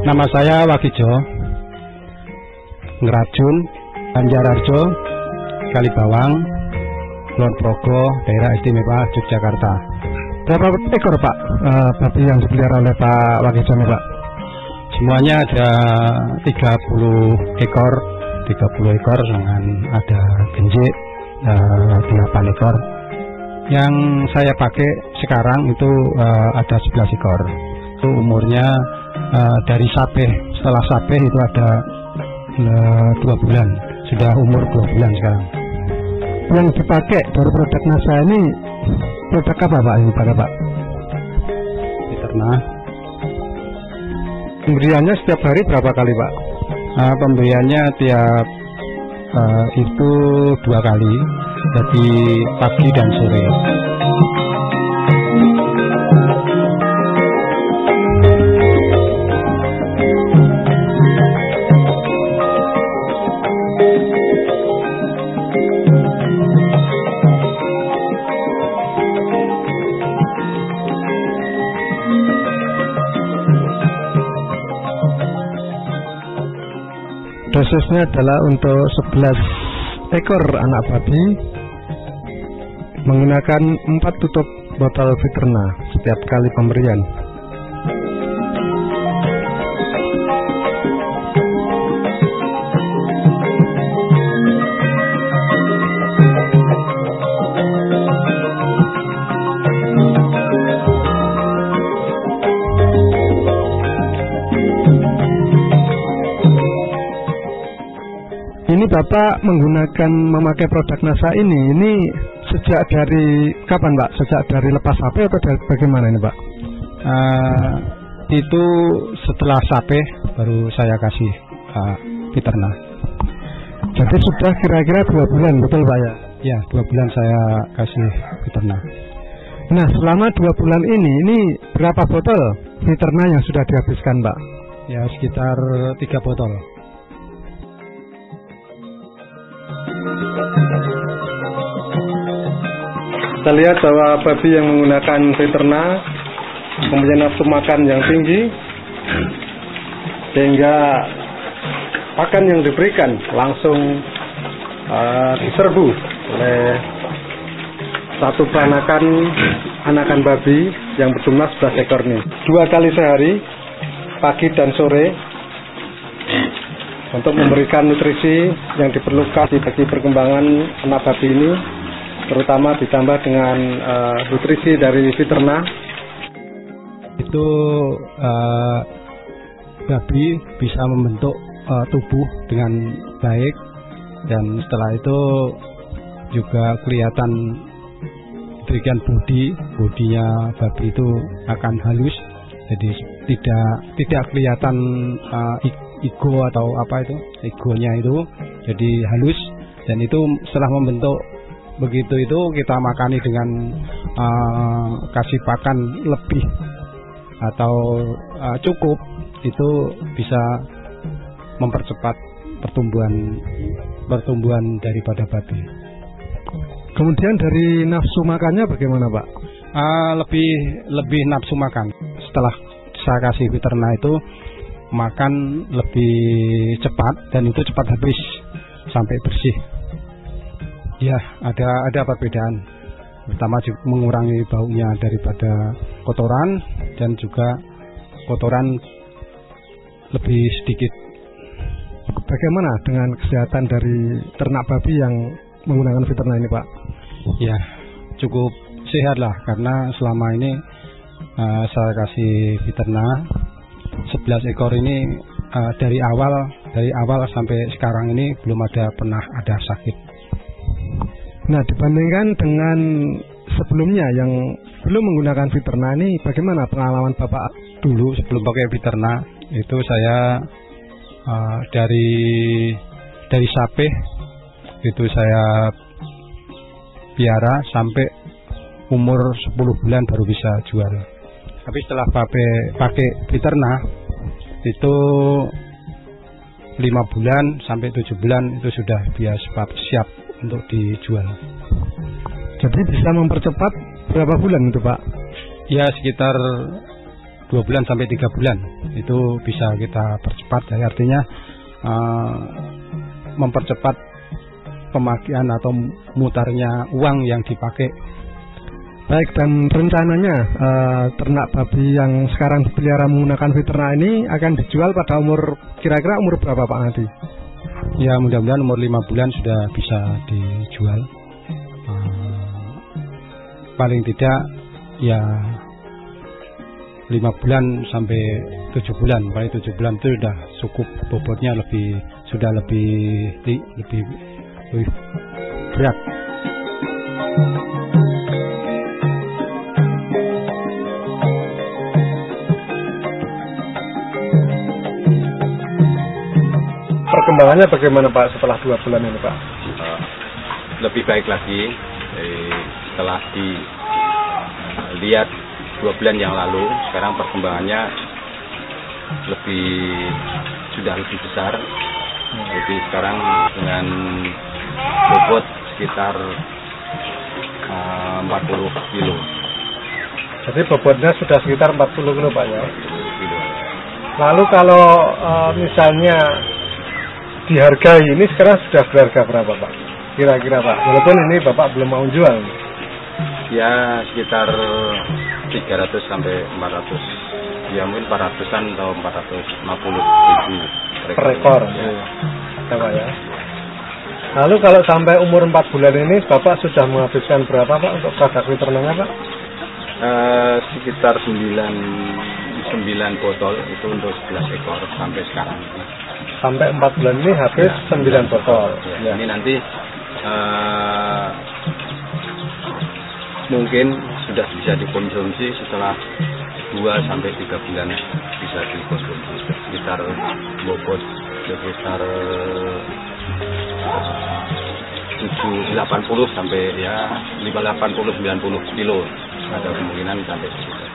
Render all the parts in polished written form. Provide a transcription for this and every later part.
Nama saya Wagijo, Ngerajun, Banjararjo, Kalibawang, Kulon Progo, Daerah Istimewa Yogyakarta. Berapa ekor Pak babi yang dipelihara oleh Pak Wagijo nih Pak? Semuanya ada 30 ekor dengan ada genjik 8 ekor. Yang saya pakai sekarang itu ada 11 ekor. Itu umurnya dari sabeh, setelah sabeh itu ada 2 bulan, sudah umur 2 bulan sekarang. Yang dipakai dari produk NASA ini produk apa Pak yang dipakai Pak? Fiterna. Pemberiannya setiap hari berapa kali Pak? Pemberiannya tiap itu 2 kali, jadi pagi dan sore. Dosisnya adalah untuk 11 ekor anak babi menggunakan 4 tutup botol Fiterna setiap kali pemberian. Ini Bapak memakai produk NASA ini sejak dari kapan Pak? Sejak dari lepas sapi atau dari bagaimana ini Pak? Itu setelah sapi baru saya kasih Fiterna. Jadi sudah kira-kira 2 bulan betul Pak ya? Ya, 2 bulan saya kasih Fiterna. Nah selama 2 bulan ini berapa botol Fiterna yang sudah dihabiskan Pak? Ya sekitar 3 botol. Kita lihat bahwa babi yang menggunakan Fiterna mempunyai nafsu makan yang tinggi, sehingga pakan yang diberikan langsung diserbu oleh satu peranakan anakan babi yang berjumlah 11 ekor ini. 2 kali sehari, pagi dan sore, untuk memberikan nutrisi yang diperlukan bagi perkembangan anak babi ini, terutama ditambah dengan nutrisi dari Fiterna. Itu babi bisa membentuk tubuh dengan baik, dan setelah itu juga kelihatan diberikan bodinya babi itu akan halus, jadi tidak kelihatan ego atau apa itu, egonya itu jadi halus, dan itu setelah membentuk begitu itu kita makani dengan kasih pakan lebih atau cukup, itu bisa mempercepat pertumbuhan daripada babi. Kemudian dari nafsu makannya bagaimana Pak? Lebih nafsu makan. Setelah saya kasih Fiterna itu makan lebih cepat, dan itu cepat habis sampai bersih. Ya, ada perbedaan. Pertama mengurangi baunya daripada kotoran, dan juga kotoran lebih sedikit. Bagaimana dengan kesehatan dari ternak babi yang menggunakan Fiterna ini Pak? Ya, cukup sehat lah, karena selama ini saya kasih Fiterna 11 ekor ini, dari awal sampai sekarang ini belum pernah ada sakit. Nah, dibandingkan dengan sebelumnya yang belum menggunakan Fiterna ini, bagaimana pengalaman Bapak dulu sebelum pakai Fiterna? Itu saya dari sapi itu saya piara sampai umur 10 bulan baru bisa jual. Tapi setelah pakai Fiterna itu 5 bulan sampai 7 bulan itu sudah siap untuk dijual. Jadi bisa mempercepat berapa bulan itu Pak? Ya sekitar 2 bulan sampai 3 bulan itu bisa kita percepat. Jadi artinya mempercepat pemakaian atau mutarnya uang yang dipakai. Baik, dan rencananya ternak babi yang sekarang dipelihara menggunakan Fiterna ini akan dijual pada kira-kira umur berapa Pak nanti? Ya mudah-mudahan umur 5 bulan sudah bisa dijual. Paling tidak ya 5 bulan sampai 7 bulan. Paling 7 bulan itu sudah cukup, bobotnya sudah lebih berat. Perkembangannya bagaimana Pak setelah 2 bulan ini Pak? Lebih baik lagi setelah dilihat 2 bulan yang lalu. Sekarang perkembangannya sudah lebih besar. Jadi sekarang dengan bobot sekitar 40 kilo. Jadi bobotnya sudah sekitar 40 kilo Pak ya? 40 kilo. Lalu kalau misalnya dihargai ini sekarang sudah berharga berapa Pak? Kira-kira Pak, walaupun ini Bapak belum mau jual. Ya sekitar 300 sampai 400. Ya mungkin 400-an atau 450 ribu per ekor. Ya, Pak ya. Lalu kalau sampai umur 4 bulan ini Bapak sudah menghabiskan berapa Pak untuk produk Fiternanya Pak? Sekitar 9 botol itu untuk 11 ekor sampai sekarang. Sampai 4 bulan ini habis ya, 9 botol. Ya. Ini nanti mungkin sudah bisa dikonsumsi setelah 2 sampai 3 bulan bisa dikonsumsi. Sekitar bobot sekitar 80 sampai ya 80-90 kilo. Ada kemungkinan sampai segitu.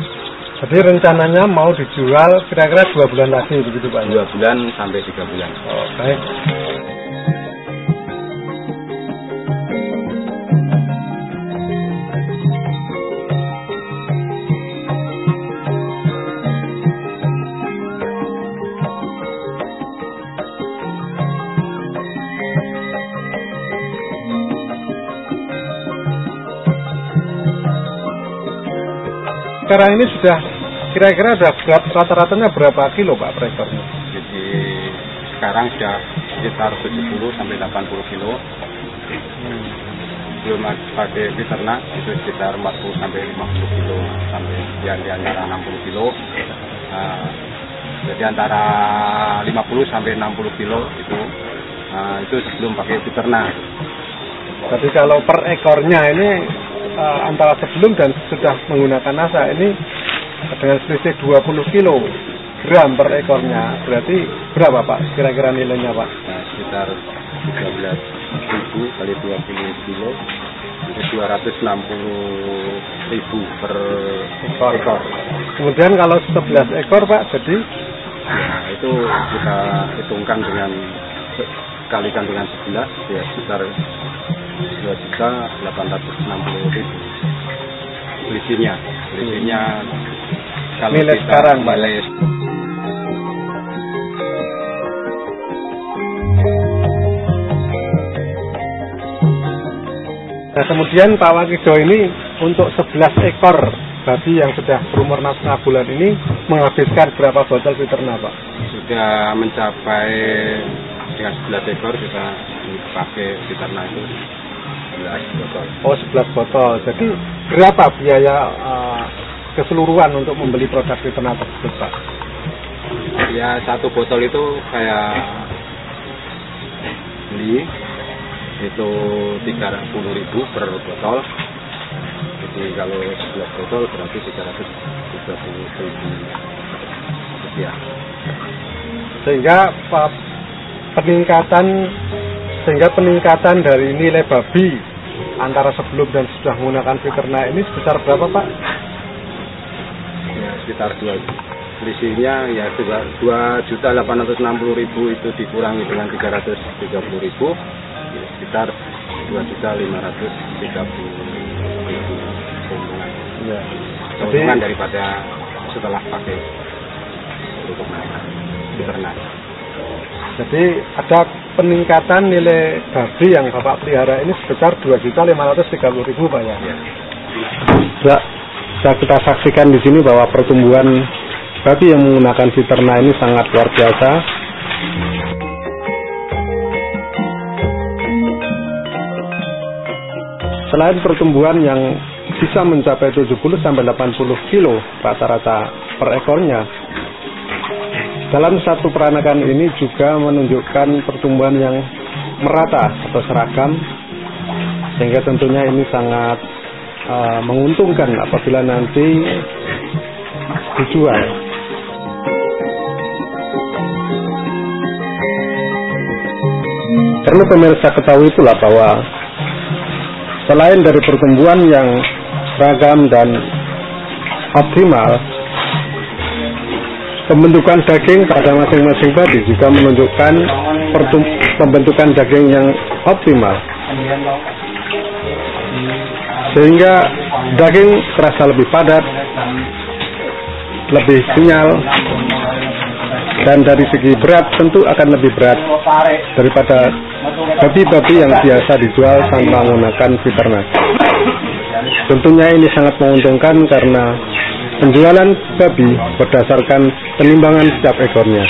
Jadi rencananya mau dijual kira-kira 2 bulan lagi begitu Pak? 2 bulan sampai 3 bulan. Oh, baik. Sekarang ini sudah kira-kira rata-ratanya berapa kilo Pak per ekornya? Jadi sekarang sudah sekitar 70 sampai 80 kilo. Belum pakai Fiterna itu sekitar 40 sampai 50 kilo sampai di antara 60 kilo. Jadi antara 50 sampai 60 kilo itu sebelum pakai Fiterna. Jadi kalau per ekornya ini antara sebelum dan sudah menggunakan NASA ini dengan selisih 20 kilogram per ekornya, berarti berapa Pak kira-kira nilainya Pak? Nah, sekitar 13.000 kali 20 kilo itu 260.000 per ekor. Kemudian kalau 11 ekor Pak jadi? Nah, itu kita hitungkan dengan kalikan dengan 11 ya sekitar 2.860.000 selisihnya kalau nilai kita sekarang nilai. Nah kemudian Pak Wakido ini untuk 11 ekor babi yang sudah berumur 6 bulan ini menghabiskan berapa botol Fiterna Pak? Sudah mencapai dengan 11 ekor kita pakai Fiterna itu 11 botol. Oh 11 botol. Jadi berapa biaya keseluruhan untuk membeli produk Fiterna tersebut Pak? Ya satu botol itu kayak beli itu 30.000 per botol. Jadi kalau 11 botol berarti 330.000 rupiah. Sehingga peningkatan dari nilai babi antara sebelum dan sudah menggunakan Fiterna ini sebesar berapa Pak? Ya sekitar 2. Selisihnya ya 2.860.000 itu dikurangi dengan 330.000 ya, sekitar 2.530.000 keuntungan. Ya. Keuntungan daripada setelah pakai untuk mereka diternak. Jadi ada peningkatan nilai babi yang Bapak pelihara ini sebesar 2.530.000 Pak ya. Ya, bisa kita saksikan di sini bahwa pertumbuhan babi yang menggunakan Viterna ini sangat luar biasa. Selain pertumbuhan yang bisa mencapai 70 sampai 80 kilo rata-rata per ekornya, dalam satu peranakan ini juga menunjukkan pertumbuhan yang merata atau seragam, sehingga tentunya ini sangat menguntungkan apabila nanti dijual. Perlu pemirsa ketahui pula bahwa selain dari pertumbuhan yang seragam dan optimal, pembentukan daging pada masing-masing babi juga menunjukkan pembentukan daging yang optimal, sehingga daging terasa lebih padat, lebih kenyal, dan dari segi berat tentu akan lebih berat daripada babi-babi yang biasa dijual tanpa menggunakan Viterna. Tentunya ini sangat menguntungkan karena penjualan babi berdasarkan penimbangan setiap ekornya.